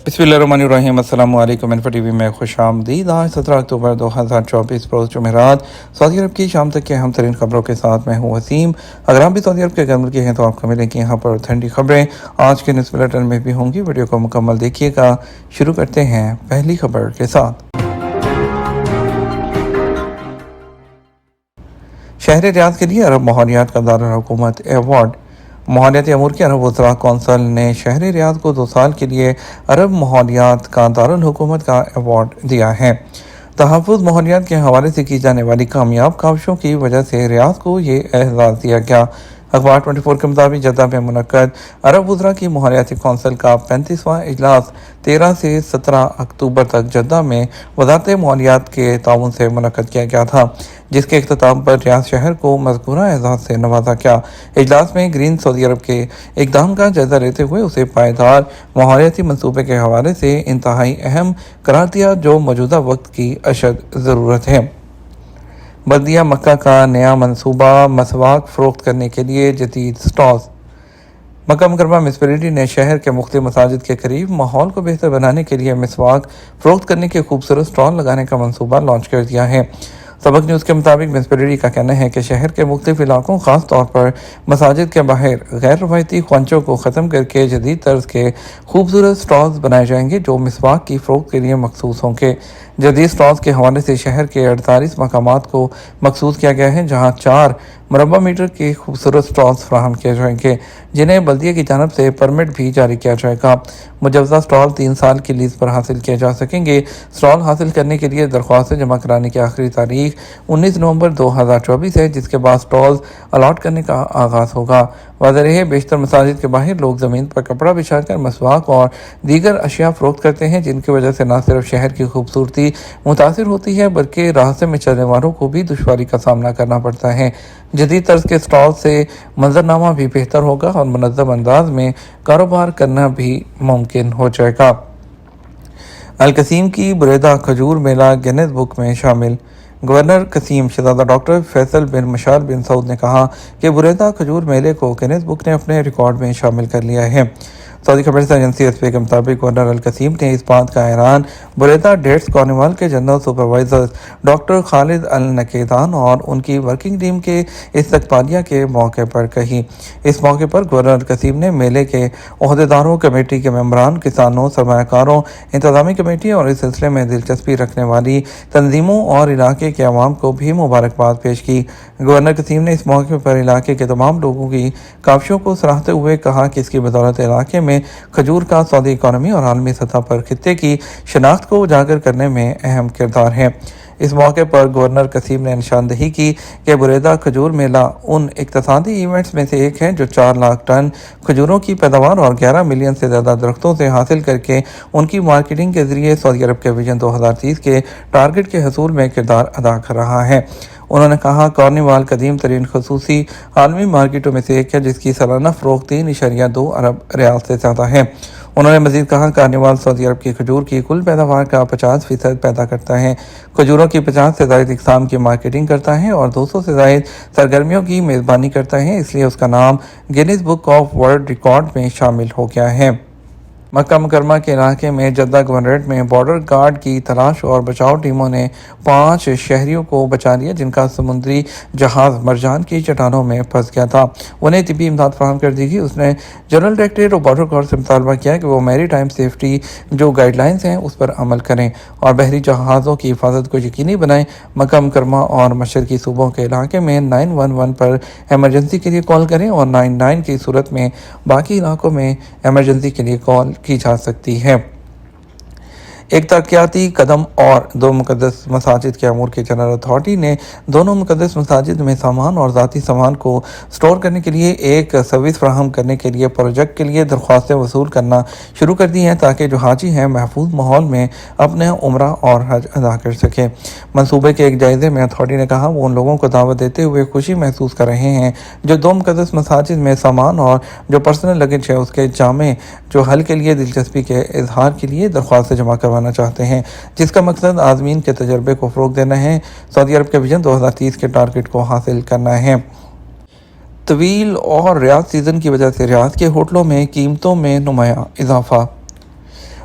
बिस्मिल्लाहिर्रहमानिर्रहीम। अस्सलाम वालेकुम। इन्फो टीवी में खुश आमदीद। आज 17 अक्टूबर 2024 रोज़ जुमेरात सऊदी अरब की शाम तक के अहम तरीन खबरों के साथ मैं हूँ वसीम। अगर आप भी सऊदी अरब के घर मुल्की हैं तो आपको मिलेंगी यहाँ पर ठंडी खबरें आज के न्यूज़ बुलेटिन में भी होंगी। वीडियो को मुकम्मल देखिएगा। शुरू करते हैं पहली खबर के साथ। शहर रियाद के लिए अरब माहौलियात का दारुल हुकूमत अवार्ड। माहौलियाती अमूर की अरब वज़रा कौंसिल ने शहर रियाद को 2 साल के लिए अरब माहौलियात का दारुल हुकूमत का अवार्ड दिया है। तहफ़्फ़ुज़ माहौलियात के हवाले से की जाने वाली कामयाब काविशों की वजह से रियाद को ये एज़ाज़ दिया गया। अखबार 24 के मुताबिक जद्दा में मुनक्कद अरब वज़रा की माहौलियाती कौंसिल का 35वां इजलास 13 से 17 अक्टूबर तक जद्दा में वज़ारत माहौलियात के ताउन से मुनक्कद किया गया था, जिसके इख्तिताम पर रियाद शहर को मज़कूरा एज़ाज़ से नवाजा गया। इजलास में ग्रीन सऊदी अरब के इक़दाम का जायज़ा लेते हुए उसे पायदार माहौलियाती मनसूबे के हवाले से इंतहाई अहम करार दिया, जो मौजूदा वक्त की अशद ज़रूरत है। बल्दिया मक्का का नया मनसूबा मसवाक फ़रोख्त करने के लिए जदीद स्टॉल्स। मक्का मुकर्रमा म्युनिसिपैलिटी ने शहर के मुख्तलिफ मसाजिद के करीब माहौल को बेहतर बनाने के लिए मिसवाक फ़रोख्त करने के खूबसूरत स्टॉल लगाने का मनसूबा लॉन्च कर दिया है। सबक न्यूज़ के मुताबिक म्युनिसिपैलिटी का कहना है कि शहर के मुख्तलिफ इलाकों ख़ास तौर पर मसाजिद के बाहर गैर रवायती ख्वांचों को ख़त्म करके जदीद तर्ज के खूबसूरत स्टॉल्स बनाए जाएंगे, जो मिसवाक की फ़रोख्त के लिए मखसूस होंगे। जदीद स्टॉल्स के हवाले से शहर के 48 मकामात को मखसूस किया गया है, जहाँ 4 मुरबा मीटर के खूबसूरत स्टॉल्स फराहम किए जाएंगे, जिन्हें बल्दिया की जानब से परमिट भी जारी किया जाएगा। मुजवज़ा स्टॉल 3 साल की लीज़ पर हासिल किए जा सकेंगे। स्टॉल हासिल करने के लिए दरख्वास्त जमा कराने की आखिरी तारीख 19 नवंबर 2024 है, जिसके बाद स्टॉल्स अलॉट करने का आगाज़ होगा। वाज़ेह है, बेशतर मसाजिद के बाहर लोग ज़मीन पर कपड़ा बिछाकर मसवाक और दीगर अशिया फ़रोख्त करते हैं, जिनकी वजह से न सिर्फ शहर की खूबसूरती मुतासिर होती है बल्कि रास्ते में चलने वालों को भी दुश्वारी का सामना करना पड़ता है। जदीद तर्ज के स्टॉल से मंजरनामा भी बेहतर होगा और मुनज़्ज़म अंदाज में कारोबार करना भी मुमकिन हो जाएगा। अल-कसीम की बुरेदा खजूर मेला गिनीज बुक में शामिल। गवर्नर कसीम शहजादा डॉक्टर फैसल बिन मशाल बिन सऊद ने कहा कि बुरेदा खजूर मेले को गिनीज बुक ने अपने रिकॉर्ड में शामिल कर लिया है। सऊदी खबर एजेंसी एसपी के मुताबिक गवर्नर अल कसीम ने इस बात का ऐलान बुरेदा डेट्स कार्निवाल के जनरल सुपरवाइजर डॉक्टर खालिद अल नकेदान और उनकी वर्किंग टीम के इस्तकबालिया के मौके पर कही। इस मौके पर गवर्नर अल कसीम ने मेले के अहदेदारों, कमेटी के मेंबरान, किसानों, सरमायाकारों, इंतजामी कमेटी और इस सिलसिले में दिलचस्पी रखने वाली तंजीमों और इलाके के अवाम को भी मुबारकबाद पेश की। गवर्नर कसीम ने इस मौके पर इलाके के तमाम लोगों की काविशों को सराहते हुए कहा कि इसकी बदौलत इलाके में खजूर का सऊदी इकॉनमी और आलमी सतह पर खित्ते की शनाख्त को उजागर करने में अहम किरदार है। इस मौके पर गवर्नर कसीम ने निशानदही की कि बुरेदा खजूर मेला उन इक्तसादी इवेंट्स में से एक है जो 4 लाख टन खजूरों की पैदावार और 11 मिलियन से ज़्यादा दरख्तों से हासिल करके उनकी मार्केटिंग के जरिए सऊदी अरब के विजन 2030 के टारगेट के हसूल में किरदार अदा कर रहा है। उन्होंने कहा, कार्निवाल कदीम तरीन खसूसी आलमी मार्केटों में से एक है, जिसकी सालाना फ़रोख्त 3.2 अरब रियाल से ज़्यादा है। उन्होंने मज़ीद कहा, कार्निवाल सऊदी अरब की खजूर की कुल पैदावार का 50% पैदा करता है, खजूरों की 50 से ज़ायद इक़साम की मार्केटिंग करता है और 200 से ज़ायद सरगर्मियों की मेज़बानी करता है, इसलिए उसका नाम Guinness book of world record में शामिल हो गया है। मक्का मुकरमा के इलाके में जद्दा गवर्नरेट में बॉर्डर गार्ड की तलाश और बचाव टीमों ने 5 शहरियों को बचा लिया, जिनका समुद्री जहाज़ मरजान की चट्टानों में फंस गया था। उन्हें तिब्बी इमदाद फराहम कर दी गई। उसने जनरल डायरेक्टरेट और बॉर्डर गार्ड से मुतालबा किया कि वो मैरी टाइम सेफ्टी जो गाइडलाइंस हैं उस पर अमल करें और बहरी जहाज़ों की हिफाजत को यकीनी बनाएं। मक्का मुकरमा और मशरकी सूबों के इलाके में 911 पर एमरजेंसी के लिए कॉल करें और 99 की सूरत में बाकी इलाकों में एमरजेंसी के लिए कॉल की जा सकती है। एक तरक्याती कदम और 2 मुक़द्दस मसाजिद के अमूर की जनरल अथॉरिटी ने दोनों मुक़द्दस मसाजिद में सामान और ज़ाती सामान को स्टोर करने के लिए एक सर्विस फराहम करने के लिए प्रोजेक्ट के लिए दरख्वास्तें वसूल करना शुरू कर दी हैं, ताकि जो हाजी हैं महफूज माहौल में अपने उम्रा और हज अदा कर सकें। मनसूबे के एक जायजे में अथॉरिटी ने कहा, वो उन लोगों को दावत देते हुए खुशी महसूस कर रहे हैं जो 2 मुक़द्दस मसाजिद में सामान और जो पर्सनल लगेज है उसके जामे जो हल के लिए दिलचस्पी के इजहार के लिए दरख्वास्तें जमा करवाना चाहते हैं, जिसका मकसद आज़मीन के तजर्बे को फ़रोग़ देना है, सऊदी अरब के विजन 2030 के टारगेट को हासिल करना है। तवील और रियाद सीज़न की वजह से रियाद के होटलों में कीमतों में नुमाया इजाफा।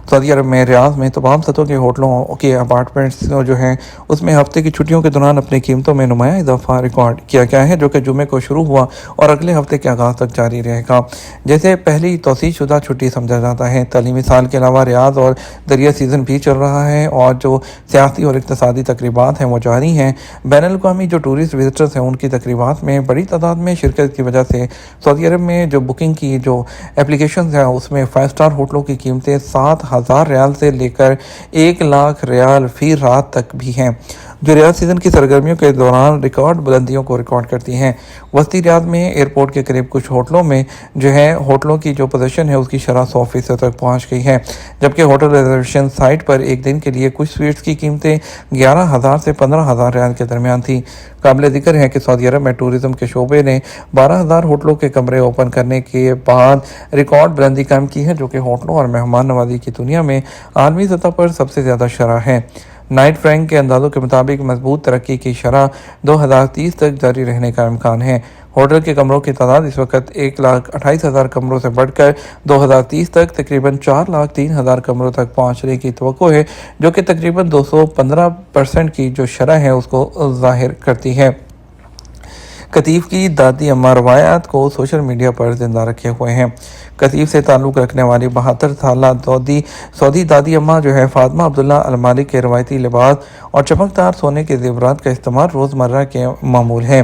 सऊदी अरब में रियाद में तमाम सतहों के होटलों के अपार्टमेंट्स जो हैं उसमें हफ्ते की छुट्टियों के दौरान अपनी कीमतों में नुमाया इजाफा रिकॉर्ड किया गया है, जो कि जुमे को शुरू हुआ और अगले हफ्ते के आगाज़ तक जारी रहेगा। जैसे पहली तौसीह शुदा छुट्टी समझा जाता है। तालीमी साल के अलावा रियाद और दरिया सीज़न भी चल रहा है और जो सियासी और इक़्तिसादी तकरीबात हैं वो जारी हैं। बैनुल-अक़वामी जो टूरिस्ट विजिटर्स हैं उनकी तकरीबात में बड़ी तादाद में शिरकत की वजह से सऊदी अरब में जो बुकिंग की जो एप्लीकेशन हैं उसमें 5 स्टार होटलों की कीमतें 7,000 रियाल से लेकर 1 लाख रियाल फी रात तक भी हैं, जो रियाद सीज़न की सरगर्मियों के दौरान रिकॉर्ड बुलंदियों को रिकॉर्ड करती हैं। वस्ती रियाद में एयरपोर्ट के करीब कुछ होटलों में जो है होटलों की जो पोजीशन है उसकी शरह 100% तक पहुंच गई है, जबकि होटल रिजर्वेशन साइट पर एक दिन के लिए कुछ स्वीट्स की कीमतें 11,000 से 15,000 रियाल के दरमियान थी। काबिल ज़िक्र है कि सऊदी अरब में टूरिज़म के शोबे ने 12,000 होटलों के कमरे ओपन करने के बाद रिकॉर्ड बुलंदी कायम की है, जो कि होटलों और मेहमान नवाजी की दुनिया में आलमी सतह पर सबसे ज़्यादा शरह है। नाइट फ्रैंक के अंदाज़ों के मुताबिक मजबूत तरक्की की शरह 2030 तक जारी रहने का इम्कान है। होटल के कमरों की तादाद इस वक्त 1,28,000 कमरों से बढ़कर 2030 तक तकरीबन 4,03,000 कमरों तक पहुंचने की तवक्को है, जो कि तकरीबन 215% की जो शरह है उसको ज़ाहिर करती है। कतीफ़ की दादी अम्मा रवायात को सोशल मीडिया पर जिंदा रखे हुए हैं। कतीफ़ से ताल्लुक़ रखने वाली 72 साला सऊदी दादी अम्मा जो है फातिमा अब्दुल्ला अल मालिक के रवायती लिबास और चमकदार सोने के ज़ेवरात का इस्तेमाल रोज़मर्रा के मामूल है।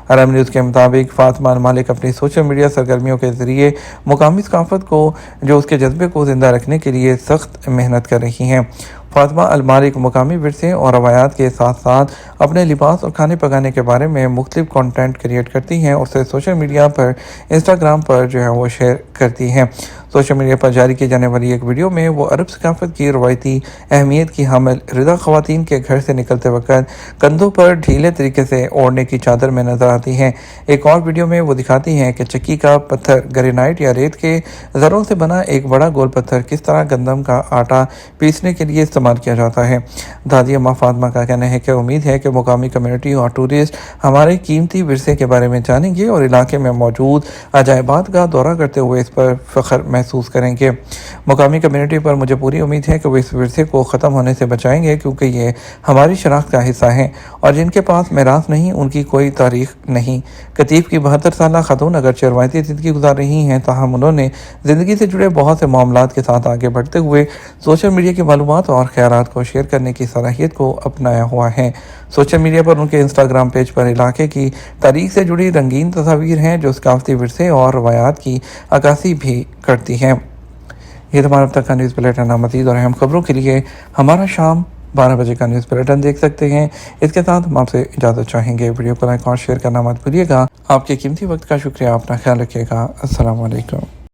अरब न्यूज़ के मुताबिक फातिमा अल मालिक अपनी सोशल मीडिया सरगर्मियों के ज़रिए मुकामी सकाफ़त को जो उसके जज्बे को ज़िंदा रखने के लिए सख्त मेहनत कर रही हैं। फातिमा अल मालिक मुकामी विरसे और रवायात के साथ साथ अपने लिबास और खाने पकाने के बारे में मुख्तलिफ कंटेंट क्रिएट करती हैं और उसे सोशल मीडिया पर इंस्टाग्राम पर जो है वो शेयर करती हैं। सोशल मीडिया पर जारी की जाने वाली एक वीडियो में वो अरब सकाफ़त की रवायती अहमियत की हामिल रिदा ख़वातीन के घर से निकलते वक्त कंधों पर ढीले तरीके से ओढ़ने की चादर में नजर आती हैं। एक और वीडियो में वो दिखाती हैं कि चक्की का पत्थर ग्रेनाइट या रेत के ज़रों से बना एक बड़ा गोल पत्थर किस तरह गंदम का आटा पीसने के लिए इस्तेमाल किया जाता है। दादी अम्मा फातिमा का कहना है कि उम्मीद है कि मुकामी कम्युनिटी और टूरिस्ट हमारे कीमती विरसे के बारे में जानेंगे और इलाके में मौजूद अजायबात का दौरा करते हुए इस पर फ़ख्र महसूस करेंगे। मुकामी कम्युनिटी पर मुझे पूरी उम्मीद है कि वो इस विरसे को ख़त्म होने से बचाएंगे, क्योंकि ये हमारी शनाख्त का हिस्सा है और जिनके पास मेरास नहीं उनकी कोई तारीख नहीं। कतीफ़ की 72 साला खातून अगरचे रवायती ज़िंदगी गुजार रही हैं, ताहम उन्होंने ज़िंदगी से जुड़े बहुत से मामलात के साथ आगे बढ़ते हुए सोशल मीडिया की मालूमात और ख़यालात को शेयर करने की सलाहियत को अपनाया हुआ है। सोशल मीडिया पर उनके इंस्टाग्राम पेज पर इलाके की तारीख से जुड़ी रंगीन तस्वीर हैं, जो सकाफ़ती विरसे और रवायात की अक्कासी भी करती हैं। ये हमारा अब तक का न्यूज़ बुलेटिन है। मज़ीद और अहम खबरों के लिए हमारा शाम 12 बजे का न्यूज़ बुलेटिन देख सकते हैं। इसके साथ हम आपसे इजाज़त चाहेंगे। वीडियो को लाइक और शेयर करना मत भूलिएगा। आपके कीमती वक्त का शुक्रिया। अपना ख्याल रखिएगा। अस्सलाम वालेकुम।